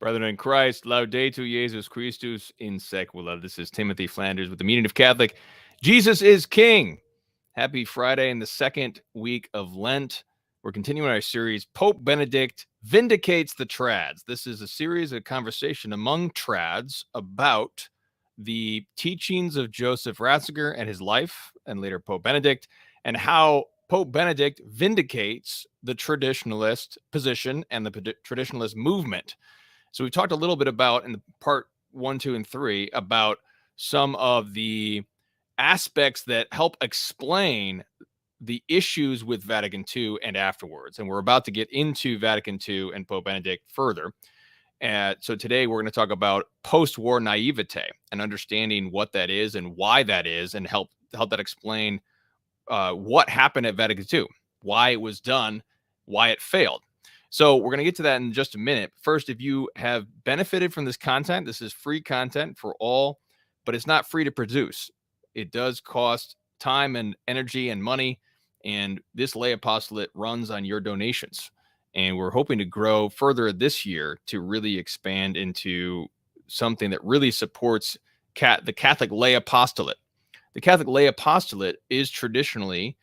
Brethren in Christ, Laudetur Jesus Christus in Sequula. This is Timothy Flanders with the Meaning of Catholic. Jesus is King. Happy Friday in the second week of Lent. We're continuing our series, Pope Benedict Vindicates the Trads. This is a series of conversation among trads about the teachings of Joseph Ratzinger and his life, and later Pope Benedict, and how Pope Benedict vindicates the traditionalist position and the traditionalist movement. So we talked a little bit about in the part 1, 2, and 3 about some of the aspects that help explain the issues with Vatican II and afterwards. And we're about to get into Vatican II and Pope Benedict further. So today we're going to talk about post-war naivete and understanding what that is and why that is, and help that explain what happened at Vatican II, why it was done, why it failed. So we're going to get to that in just a minute. First, if you have benefited from this content, this is free content for all, but it's not free to produce. It does cost time and energy and money, and this lay apostolate runs on your donations. And we're hoping to grow further this year to really expand into something that really supports the Catholic lay apostolate. The Catholic lay apostolate is traditionally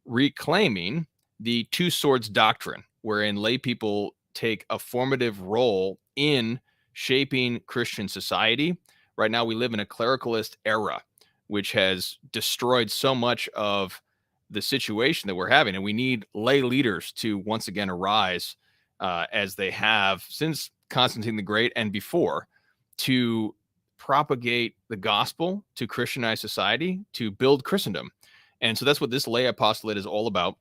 reclaiming the two swords doctrine, wherein lay people take a formative role in shaping Christian society. Right now, we live in a clericalist era, which has destroyed so much of the situation that we're having. And we need lay leaders to once again arise, as they have since Constantine the Great and before, to propagate the gospel, to Christianize society, to build Christendom. And so that's what this lay apostolate is all about.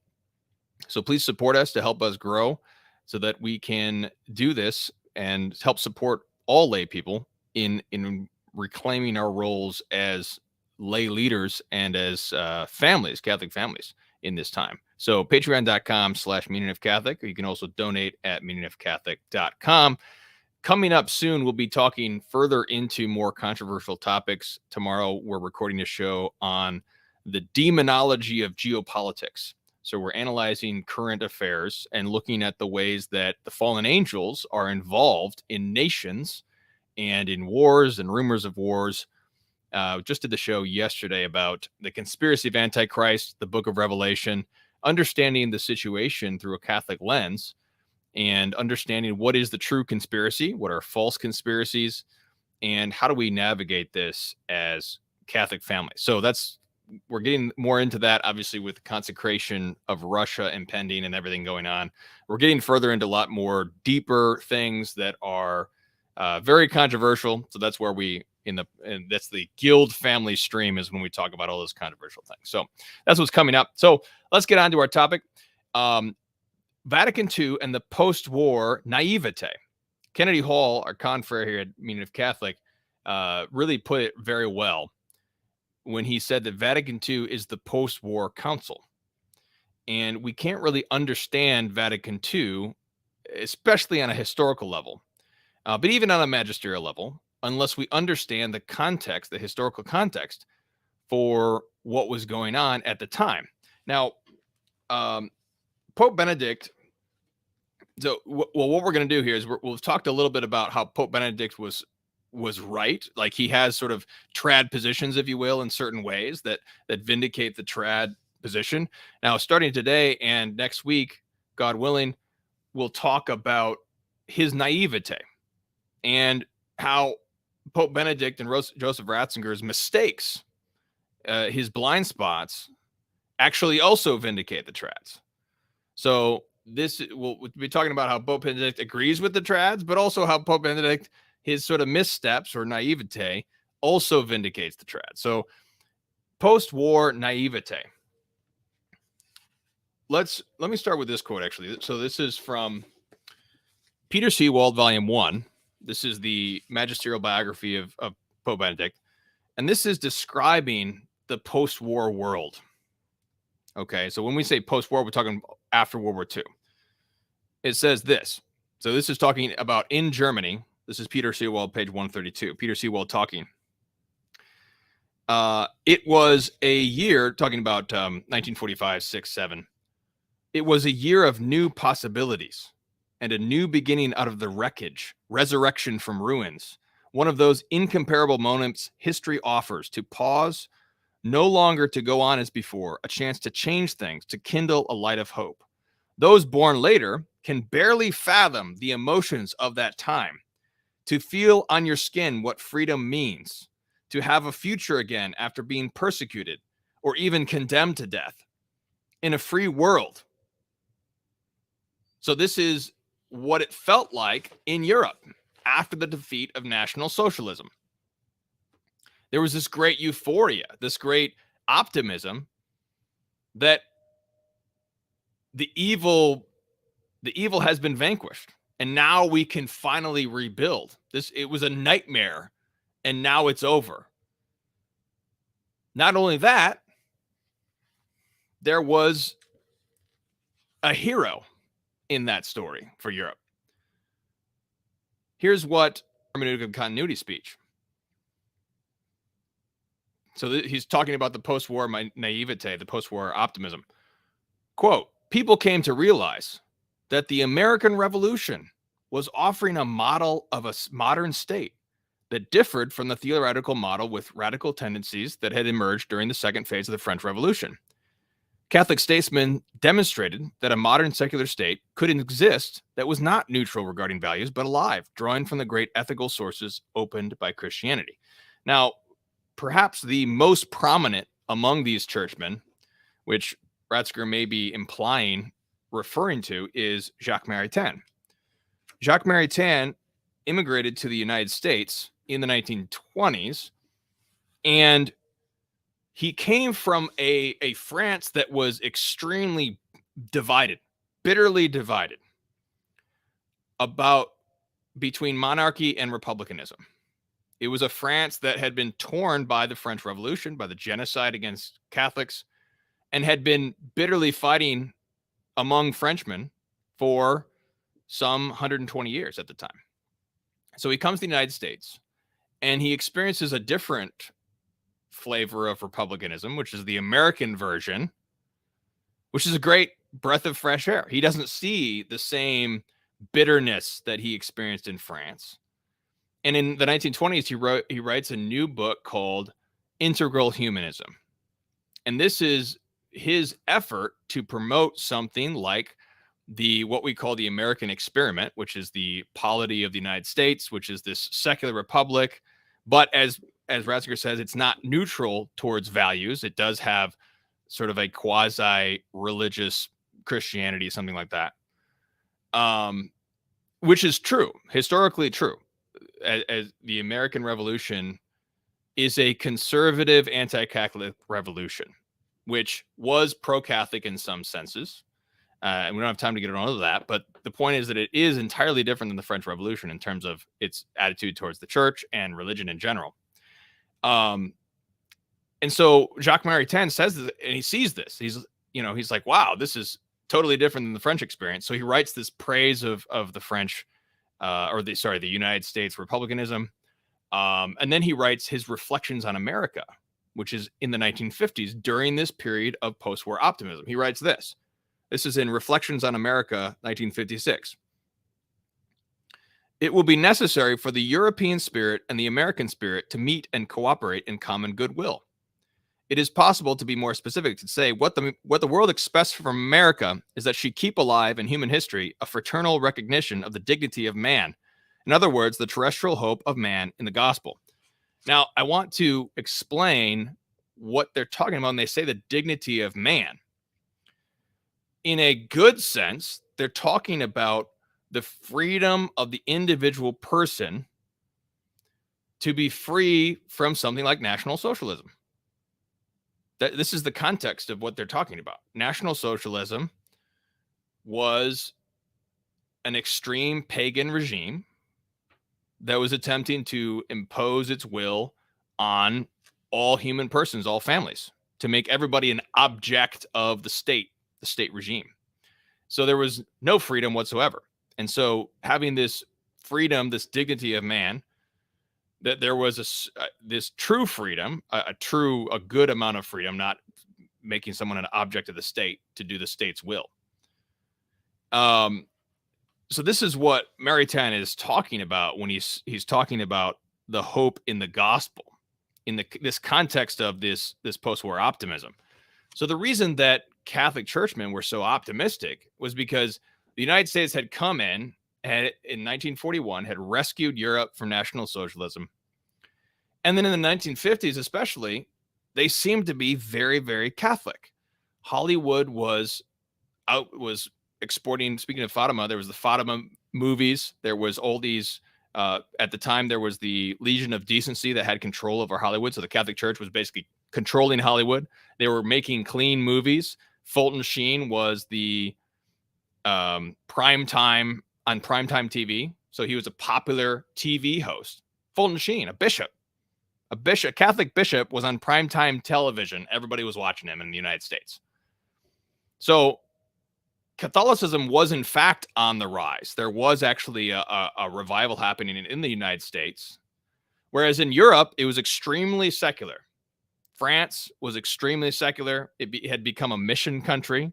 So please support us to help us grow so that we can do this and help support all lay people in reclaiming our roles as lay leaders and as families, Catholic families in this time. So patreon.com/meaningofcatholic, or you can also donate at meaningofcatholic.com. Coming up soon, we'll be talking further into more controversial topics. Tomorrow, we're recording a show on the demonology of geopolitics. So we're analyzing current affairs and looking at the ways that the fallen angels are involved in nations and in wars and rumors of wars. Just did the show yesterday about the conspiracy of Antichrist, the book of Revelation, understanding the situation through a Catholic lens, and understanding what is the true conspiracy, what are false conspiracies, and how do we navigate this as Catholic families. So we're getting more into that, obviously, with the consecration of Russia impending and everything going on. We're getting further into a lot more deeper things that are very controversial. So that's where that's the Guild family stream, is when we talk about all those controversial things. So that's what's coming up. So let's get on to our topic. Vatican II and the post-war naivete. Kennedy Hall, our confrere here at Meaning of Catholic, really put it very well when he said that Vatican II is the post-war council. And we can't really understand Vatican II, especially on a historical level, but even on a magisterial level, unless we understand the context, the historical context for what was going on at the time. Now, Pope Benedict, so what we're going to do here is we've talked a little bit about how Pope Benedict was right. Like, he has sort of trad positions, if you will, in certain ways that vindicate the trad position. Now, starting today and next week, God willing, we'll talk about his naivete and how Pope Benedict and Joseph Ratzinger's mistakes, his blind spots, actually also vindicate the trads. So we'll be talking about how Pope Benedict agrees with the trads, but also how Pope Benedict, his sort of missteps or naivete, also vindicates the trad. So post-war naivete. Let me start with this quote, actually. So this is from Peter Seewald, Volume 1. This is the magisterial biography of Pope Benedict. And this is describing the post-war world. Okay, so when we say post-war, we're talking after World War II. It says this. So this is talking about in Germany. This is Peter Seewald, page 132. Peter Seewald talking. It was a year, talking about 1945, 6, 7. It was a year of new possibilities and a new beginning out of the wreckage, resurrection from ruins. One of those incomparable moments history offers to pause, no longer to go on as before, a chance to change things, to kindle a light of hope. Those born later can barely fathom the emotions of that time, to feel on your skin what freedom means, to have a future again after being persecuted or even condemned to death in a free world. So this is what it felt like in Europe after the defeat of National Socialism. There was this great euphoria, this great optimism that the evil has been vanquished, and now we can finally rebuild. It was a nightmare, and now it's over. Not only that, there was a hero in that story for Europe. Here's what hermeneutic of continuity speech. So he's talking about the post-war naivete, the post-war optimism. Quote, people came to realize that the American Revolution was offering a model of a modern state that differed from the theoretical model with radical tendencies that had emerged during the second phase of the French Revolution. Catholic statesmen demonstrated that a modern secular state could exist that was not neutral regarding values, but alive, drawing from the great ethical sources opened by Christianity. Now, perhaps the most prominent among these churchmen, which Ratzinger may be referring to, is Jacques Maritain. Jacques Maritain immigrated to the United States in the 1920s, and he came from a France that was extremely divided, bitterly divided between monarchy and republicanism. It was a France that had been torn by the French Revolution, by the genocide against Catholics, and had been bitterly fighting among Frenchmen for some 120 years at the time. So he comes to the United States, and he experiences a different flavor of republicanism, which is the American version, which is a great breath of fresh air. He doesn't see the same bitterness that he experienced in France. And in the 1920s, he writes a new book called Integral Humanism. And this is his effort to promote something like what we call the American experiment, which is the polity of the United States, which is this secular republic. But as Ratzinger says, it's not neutral towards values. It does have sort of a quasi-religious Christianity, something like that, which is true, historically true. As the American Revolution is a conservative anti-Catholic revolution, which was pro-Catholic in some senses. And we don't have time to get into that, but the point is that it is entirely different than the French Revolution in terms of its attitude towards the church and religion in general. And so Jacques Maritain says this, and he sees this. He's like, wow, this is totally different than the French experience. So he writes this praise of the French, the United States republicanism. And then he writes his reflections on America, which is in the 1950s during this period of post-war optimism. He writes this. This is in Reflections on America, 1956. It will be necessary for the European spirit and the American spirit to meet and cooperate in common goodwill. It is possible to be more specific to say what the world expects from America is that she keep alive in human history a fraternal recognition of the dignity of man. In other words, the terrestrial hope of man in the gospel. Now, I want to explain what they're talking about when they say the dignity of man. In a good sense, they're talking about the freedom of the individual person to be free from something like National Socialism. This is the context of what they're talking about. National Socialism was an extreme pagan regime that was attempting to impose its will on all human persons, all families, to make everybody an object of the state regime. So there was no freedom whatsoever. And so having this freedom, this dignity of man, that there was this true freedom, a good amount of freedom, not making someone an object of the state to do the state's will. So this is what Maritain is talking about when he's talking about the hope in the gospel in this context of this post-war optimism. So the reason that Catholic churchmen were so optimistic was because the United States had come in and in 1941 had rescued Europe from National Socialism. And then in the 1950s, especially, they seemed to be very, very Catholic. Hollywood was exporting. Speaking of Fatima, there was the Fatima movies. There was all these. At the time, there was the Legion of Decency that had control over Hollywood. So the Catholic Church was basically controlling Hollywood. They were making clean movies. Fulton Sheen was the primetime TV. So he was a popular TV host. Fulton Sheen, a Catholic bishop, was on primetime television. Everybody was watching him in the United States. So Catholicism was in fact on the rise. There was actually a revival happening in the United States, whereas in Europe, it was extremely secular. France was extremely secular. It had become a mission country.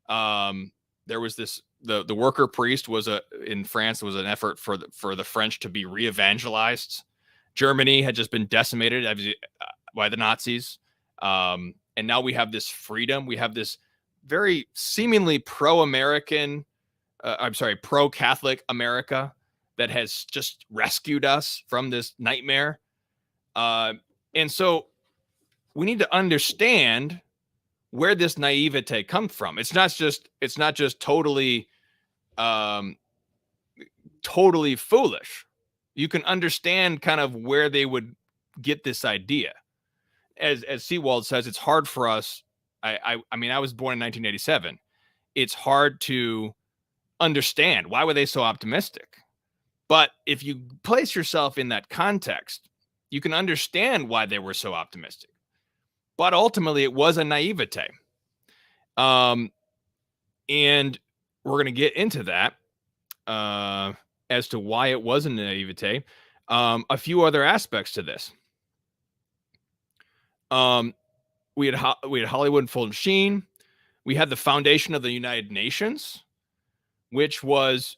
There was the worker priest in France was an effort for the French to be re-evangelized. Germany had just been decimated by the Nazis. And now we have this freedom. We have this very seemingly pro-American, pro-Catholic America that has just rescued us from this nightmare. And so we need to understand where this naivete comes from. It's not just totally foolish. You can understand kind of where they would get this idea. As Seawald says, it's hard for us. I mean, I was born in 1987. It's hard to understand why were they so optimistic. But if you place yourself in that context, you can understand why they were so optimistic. But ultimately, it was a naivete. And we're going to get into that as to why it was a naivete. A few other aspects to this. We had Hollywood and Fulton Sheen. We had the foundation of the United Nations, which was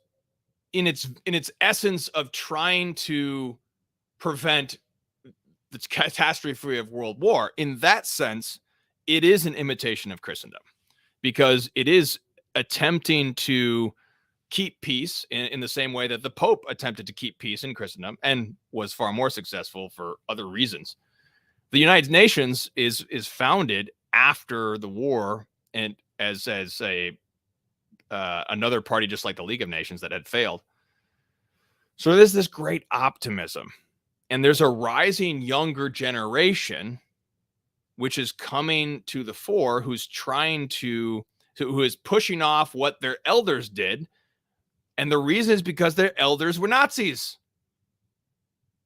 in its essence of trying to prevent the catastrophe of World War. In that sense, it is an imitation of Christendom because it is attempting to keep peace in the same way that the Pope attempted to keep peace in Christendom and was far more successful for other reasons. The United Nations is founded after the war and as another party, just like the League of Nations that had failed. So there's this great optimism, and there's a rising younger generation, which is coming to the fore, who is pushing off what their elders did. And the reason is because their elders were Nazis.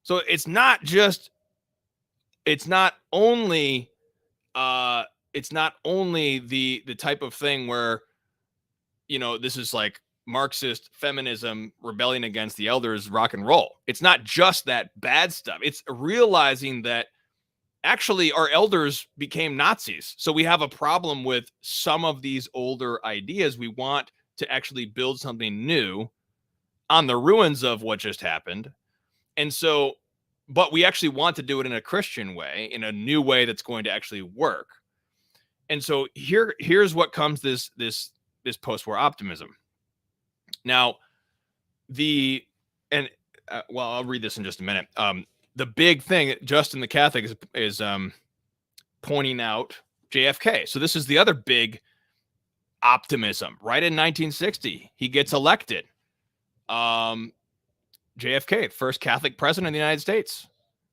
So it's not only the type of thing where, this is like Marxist feminism rebelling against the elders rock and roll. It's not just that bad stuff. It's realizing that actually our elders became Nazis. So we have a problem with some of these older ideas. We want to actually build something new on the ruins of what just happened. And so, but we actually want to do it in a Christian way, in a new way that's going to actually work. And so here's what comes this post-war optimism. Now, I'll read this in just a minute. The big thing, Justin the Catholic is pointing out JFK. So this is the other big optimism. Right in 1960, he gets elected. JFK, first Catholic president of the United States.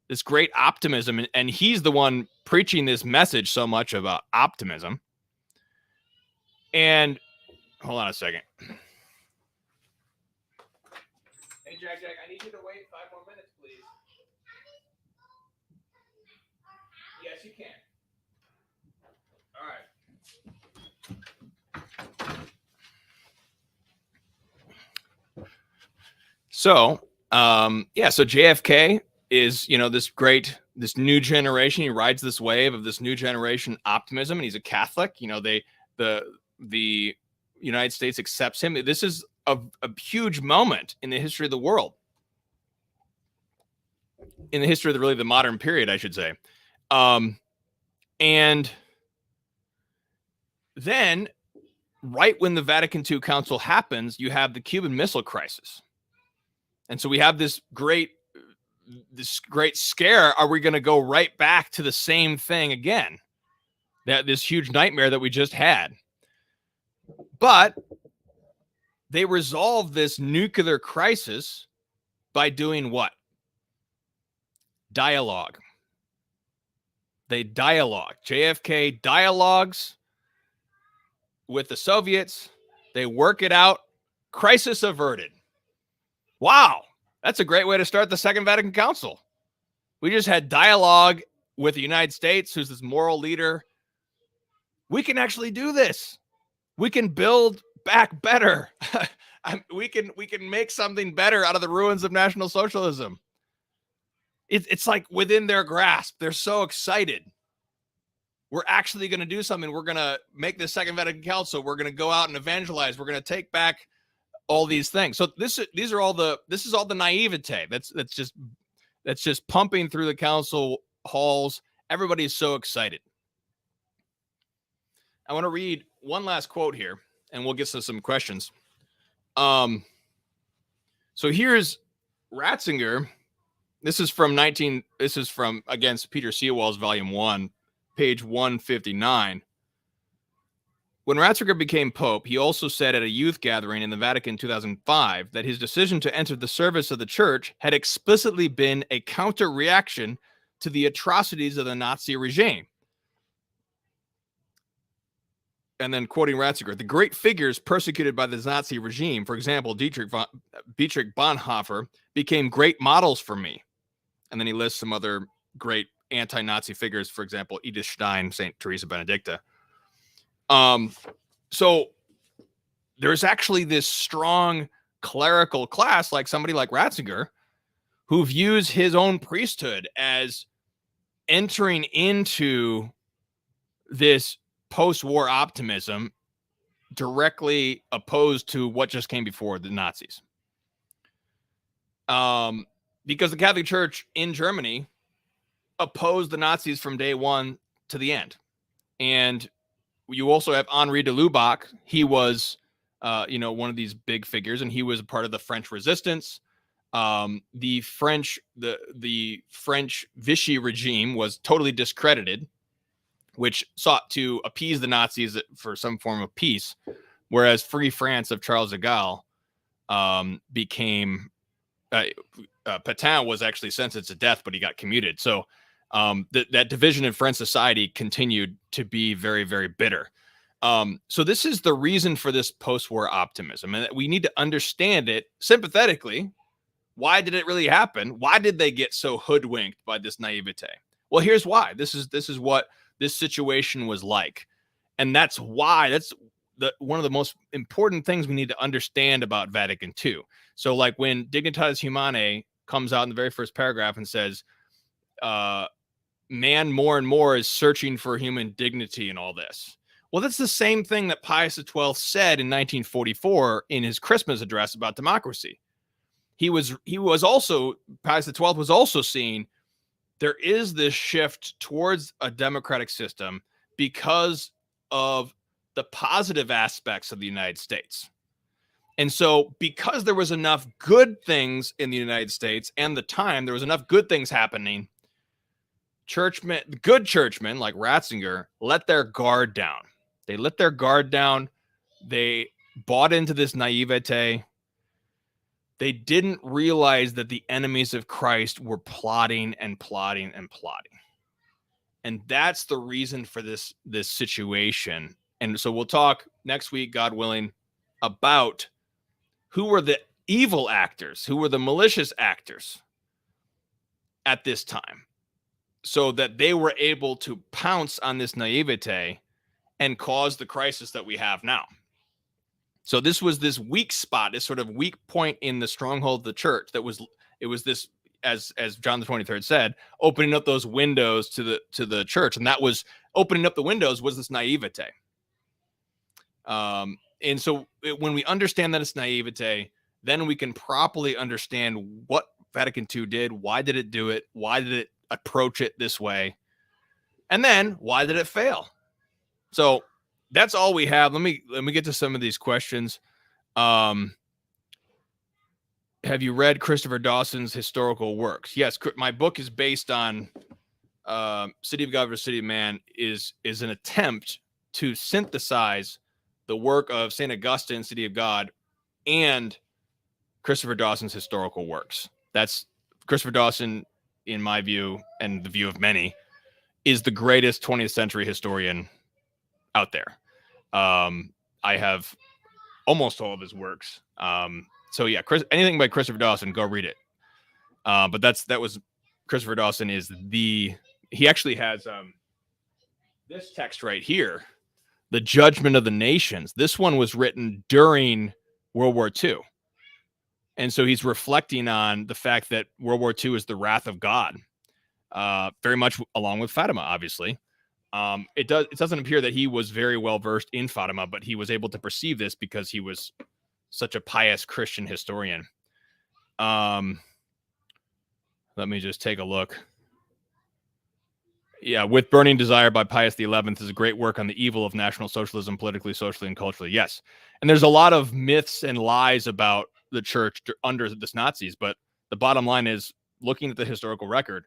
This great optimism, and he's the one preaching this message so much about optimism. And hold on a second. Hey, Jack, I need you to wait 5 more minutes, please. Yes, you can. All right. So, so JFK is, this new generation. He rides this wave of this new generation optimism, and he's a Catholic. The United States accepts him. This is a huge moment in the history of the world, in the history of the modern period, I should say. And then right when the Vatican II Council happens, you have the Cuban Missile Crisis. And so we have this great scare. Are we going to go right back to the same thing again? This huge nightmare that we just had. But they resolved this nuclear crisis by doing what? Dialogue. They dialogue. JFK dialogues with the Soviets. They work it out. Crisis averted. Wow. That's a great way to start the Second Vatican Council. We just had dialogue with the United States, who's this moral leader. We can actually do this. We can build back better. we can make something better out of the ruins of National Socialism. It's like within their grasp. They're so excited. We're actually going to do something. We're going to make the Second Vatican Council. We're going to go out and evangelize. We're going to take back all these things. So this is all the naivete that's just pumping through the council halls. Everybody's so excited. I want to read one last quote here, and we'll get to some questions. So here's Ratzinger. This is from against Peter Seawall's Volume 1, page 159. When Ratzinger became Pope, he also said at a youth gathering in the Vatican in 2005 that his decision to enter the service of the church had explicitly been a counter-reaction to the atrocities of the Nazi regime. And then quoting Ratzinger, the great figures persecuted by the Nazi regime, for example, Dietrich Bonhoeffer, became great models for me. And then he lists some other great anti-Nazi figures, for example, Edith Stein, St. Teresa Benedicta. So there's actually this strong clerical class, like somebody like Ratzinger, who views his own priesthood as entering into this post-war optimism directly opposed to what just came before the Nazis. Because the Catholic Church in Germany opposed the Nazis from day one to the end. And you also have Henri de Lubach. He was, one of these big figures, and he was a part of the French resistance. The French Vichy regime was totally discredited, which sought to appease the Nazis for some form of peace, whereas Free France of Charles de Gaulle became Pétain was actually sentenced to death, but he got commuted. So that division in French society continued to be very, very bitter. So this is the reason for this post-war optimism, and we need to understand it sympathetically. Why did it really happen? Why did they get so hoodwinked by this naivete? Well, here's why. This is what this situation was like. And that's why one of the most important things we need to understand about Vatican II. So like when Dignitatis Humanae comes out in the very first paragraph and says, man more and more is searching for human dignity and all this. Well, that's the same thing that Pius XII said in 1944 in his Christmas address about democracy. Pius XII was also seeing there is this shift towards a democratic system because of the positive aspects of the United States. And so because there was enough good things in the United States and the time, there was enough good things happening, good churchmen like Ratzinger let their guard down. They let their guard down. They bought into this naivete. They didn't realize that the enemies of Christ were plotting and plotting and plotting. And that's the reason for this situation. And so we'll talk next week, God willing, about who were the evil actors, who were the malicious actors at this time, so that they were able to pounce on this naivete and cause the crisis that we have now. So this was this weak spot, this sort of weak point in the stronghold of the church. It was this, as John the 23rd said, opening up those windows to the church, and that was opening up the windows was this naivete. And so when we understand that it's naivete, then we can properly understand what Vatican II did. Why did it do it? Why did it approach it this way? And then why did it fail? So that's all we have. Let me get to some of these questions. Have you read Christopher Dawson's historical works? Yes, my book is based on City of God versus City of Man is an attempt to synthesize the work of St. Augustine, City of God, and Christopher Dawson's historical works. That's Christopher Dawson, in my view, and the view of many, is the greatest 20th century historian out there. I have almost all of his works. So yeah, anything by Christopher Dawson, go read it. But that was Christopher Dawson he actually has this text right here, The Judgment of the Nations. This one was written during World War II. And so he's reflecting on the fact that World War II is the wrath of God, very much along with Fatima, obviously. It doesn't appear that he was very well versed in Fatima, but he was able to perceive this because he was such a pious Christian historian. Let me just take a look. Yeah, With Burning Desire by Pius XI is a great work on the evil of National Socialism, politically, socially, and culturally. Yes. And there's a lot of myths and lies about the church under the Nazis, but the bottom line is, looking at the historical record,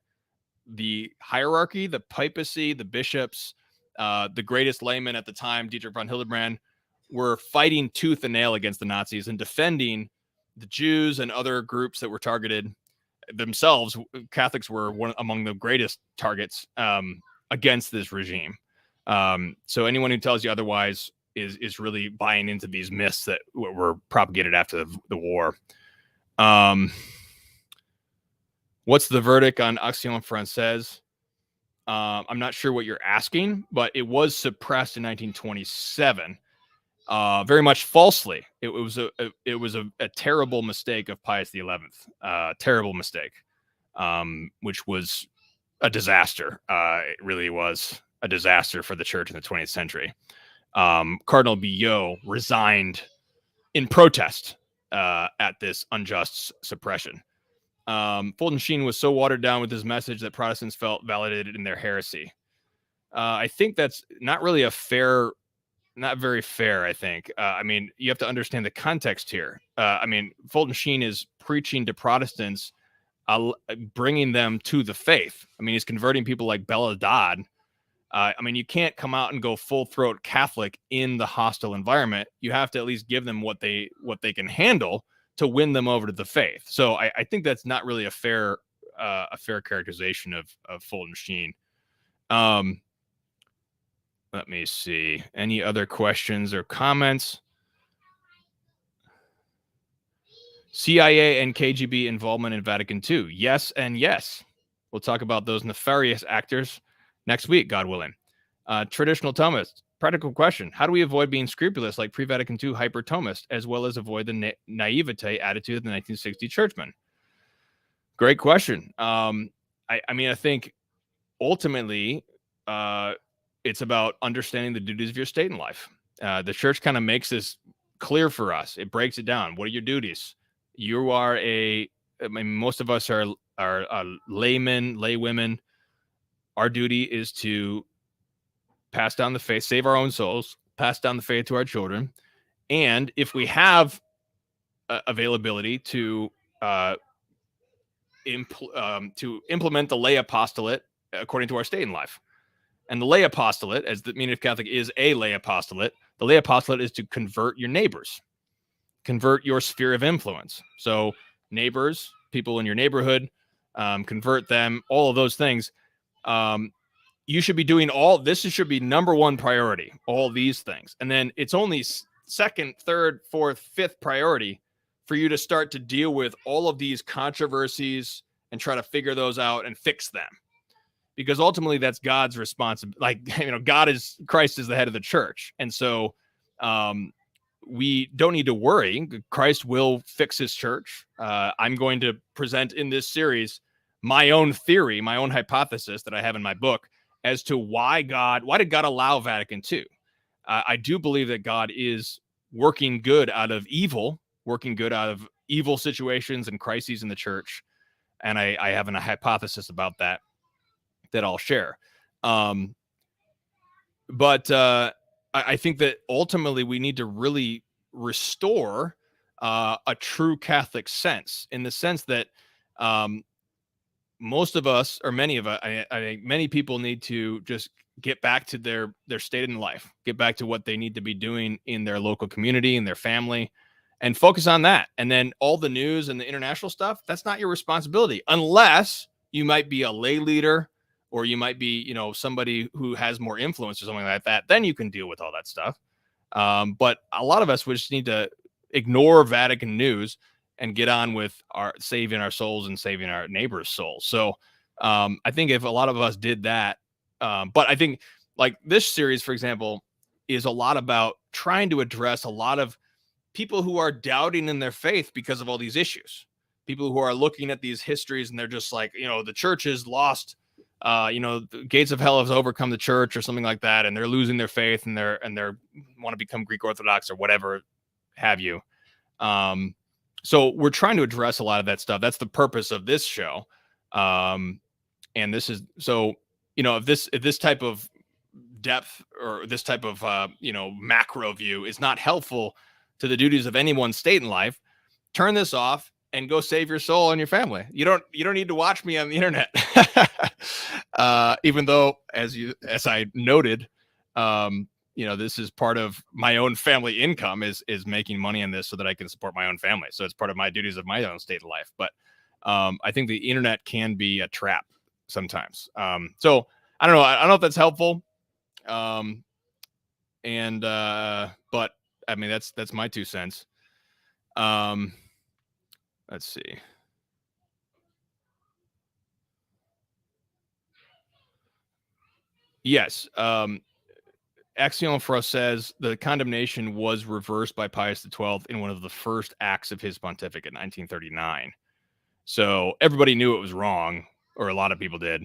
the hierarchy, the papacy, the bishops, the greatest layman at the time, Dietrich von Hildebrand, were fighting tooth and nail against the Nazis and defending the Jews and other groups that were targeted. Themselves, Catholics were among the greatest targets against this regime. So anyone who tells you otherwise is really buying into these myths that were propagated after the war. What's the verdict on Action Française? I'm not sure what you're asking, but it was suppressed in 1927. Very much falsely. It was a terrible mistake of Pius XI. Terrible mistake, which was a disaster. It really was a disaster for the church in the 20th century. Cardinal Billot resigned in protest at this unjust suppression. Fulton Sheen was so watered down with his message that Protestants felt validated in their heresy. I think that's not really not very fair, I think. I mean, you have to understand the context here. I mean, Fulton Sheen is preaching to Protestants, bringing them to the faith. I mean, he's converting people like Bella Dodd. I mean, you can't come out and go full throat Catholic in the hostile environment. You have to at least give them what they can handle to win them over to the faith. So I think that's not really a fair characterization of Fulton Sheen. Let me see. Any other questions or comments? CIA and KGB involvement in Vatican II. Yes and yes. We'll talk about those nefarious actors next week, God willing. Traditional Thomist. Practical question. How do we avoid being scrupulous like pre-Vatican II hyper-Thomist, as well as avoid the naivete attitude of the 1960 churchmen? Great question. I mean, I think ultimately it's about understanding the duties of your state in life. The church kind of makes this clear for us. It breaks it down. What are your duties? You are I mean, most of us are laymen, laywomen. Our duty is to pass down the faith, save our own souls, pass down the faith to our children. And if we have availability to implement the lay apostolate according to our state in life. And the lay apostolate, as the meaning of Catholic is a lay apostolate, the lay apostolate is to convert your neighbors, convert your sphere of influence. So neighbors, people in your neighborhood, convert them, all of those things. You should be doing all this. Should be number one priority, all these things. And then it's only second, third, fourth, fifth priority for you to start to deal with all of these controversies and try to figure those out and fix them. Because ultimately that's God's responsibility. Like, Christ is the head of the church. And so we don't need to worry. Christ will fix his church. I'm going to present in this series my own theory, my own hypothesis that I have in my book as to why did God allow Vatican II? I do believe that God is working good out of evil, working good out of evil situations and crises in the church. And I have a hypothesis about that I'll share. But I think that ultimately we need to really restore a true Catholic sense, in the sense that most of us, or many of us, many people need to just get back to their state in life, get back to what they need to be doing in their local community and their family, and focus on that. And then all the news and the international stuff, that's not your responsibility, unless you might be a lay leader, or you might be, you know, somebody who has more influence or something like that. Then you can deal with all that stuff. But a lot of us would just need to ignore Vatican news and get on with our saving our souls and saving our neighbor's souls. So I think if a lot of us did that, but I think like this series, for example, is a lot about trying to address a lot of people who are doubting in their faith because of all these issues. People who are looking at these histories and they're just like, you know, the church is lost. You know, the gates of hell have overcome the church or something like that, and they're losing their faith, and they're want to become Greek Orthodox or whatever have you. So we're trying to address a lot of that stuff. That's the purpose of this show. And this is so, you know, if this type of depth or this type of you know, macro view is not helpful to the duties of anyone's state in life, turn this off and go save your soul and your family. You don't need to watch me on the internet. Even though, as I noted, you know, this is part of my own family income is making money on this so that I can support my own family. So it's part of my duties of my own state of life. But I think the internet can be a trap sometimes. So I don't know. I don't know if that's helpful. But I mean, that's my 2 cents. Let's see. Yes. Axiom for us says the condemnation was reversed by Pius XII in one of the first acts of his pontificate in 1939. So everybody knew it was wrong, or a lot of people did.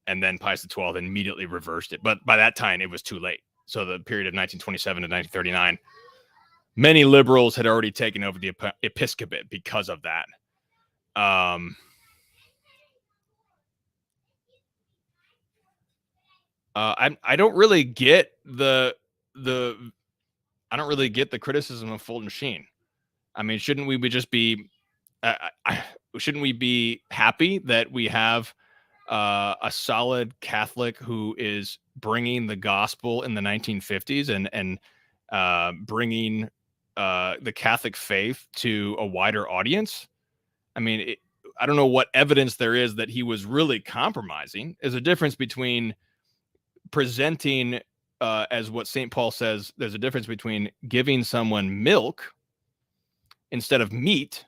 And then Pius XII immediately reversed it. But by that time, it was too late. So the period of 1927 to 1939, many liberals had already taken over the episcopate because of that. I don't really get the I don't really get the criticism of Fulton Sheen. I mean, shouldn't we just be shouldn't we be happy that we have a solid Catholic who is bringing the gospel in the 1950s and bringing the Catholic faith to a wider audience? I mean, I don't know what evidence there is that he was really compromising. There's a difference between presenting, as what St. Paul says, there's a difference between giving someone milk instead of meat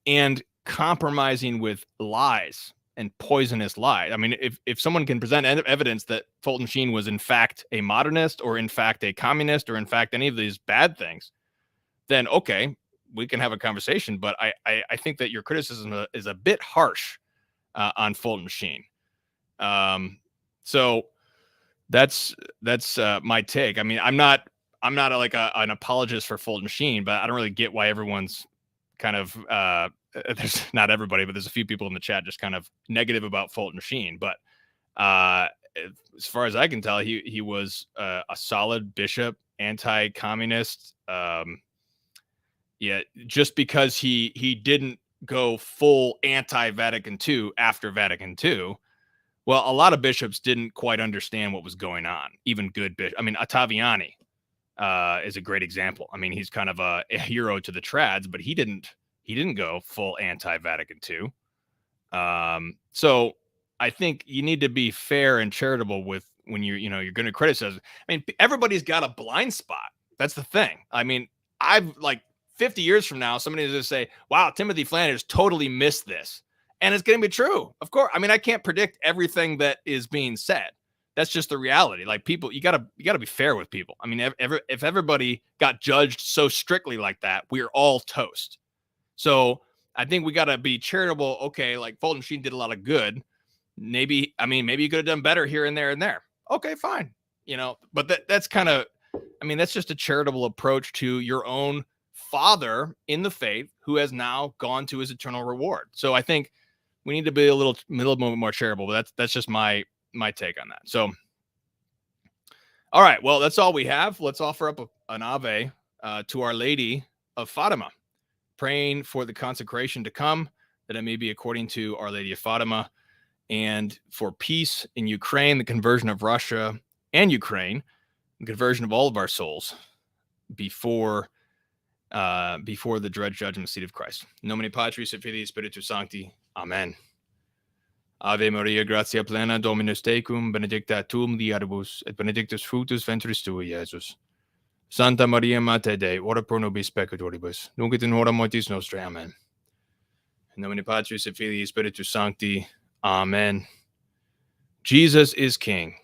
and compromising with lies and poisonous lies. I mean, if someone can present evidence that Fulton Sheen was in fact a modernist, or in fact a communist, or in fact any of these bad things, then okay, we can have a conversation. But I think that your criticism is a bit harsh on Fulton Sheen. So that's my take. I mean, I'm not like an apologist for Fulton Sheen, but I don't really get why everyone's kind of there's not everybody, but there's a few people in the chat just kind of negative about Fulton Sheen. But as far as I can tell, he was a solid bishop, anti-communist. Yeah, just because he didn't go full anti-Vatican II after Vatican II. Well, a lot of bishops didn't quite understand what was going on. Even good bishops. I mean, Ottaviani is a great example. I mean, he's kind of a hero to the trads, but he didn't go full anti-Vatican II. So I think you need to be fair and charitable with when you're going to criticize. I mean, everybody's got a blind spot. That's the thing. I mean, I've like 50 years from now, somebody's going to say, wow, Timothy Flanders totally missed this. And it's going to be true. Of course. I mean, I can't predict everything that is being said. That's just the reality. Like, people, you gotta be fair with people. I mean, if everybody got judged so strictly like that, we're all toast. So I think we gotta be charitable. Okay, like Fulton Sheen did a lot of good. Maybe you could have done better here and there and there. Okay, fine. But that's kind of I mean, that's just a charitable approach to your own father in the faith who has now gone to his eternal reward. So I think we need to be a little bit more charitable, but that's just my take on that. So, all right, well, that's all we have. Let's offer up an Ave to Our Lady of Fatima, praying for the consecration to come, that it may be according to Our Lady of Fatima, and for peace in Ukraine, the conversion of Russia and Ukraine, the conversion of all of our souls before the dread judgment seat of Christ. In nomine Patris et Filii Spiritus Sancti. Amen. Ave Maria, gratia plena, Dominus tecum, benedicta tu mulieribus, et benedictus fructus ventris tui, Iesus. Santa Maria, Mater Dei, ora pro nobis peccatoribus, nunc et in hora mortis nostrae. Amen. In nomine Patris et Filii Spiritus Sancti. Amen. Jesus is King.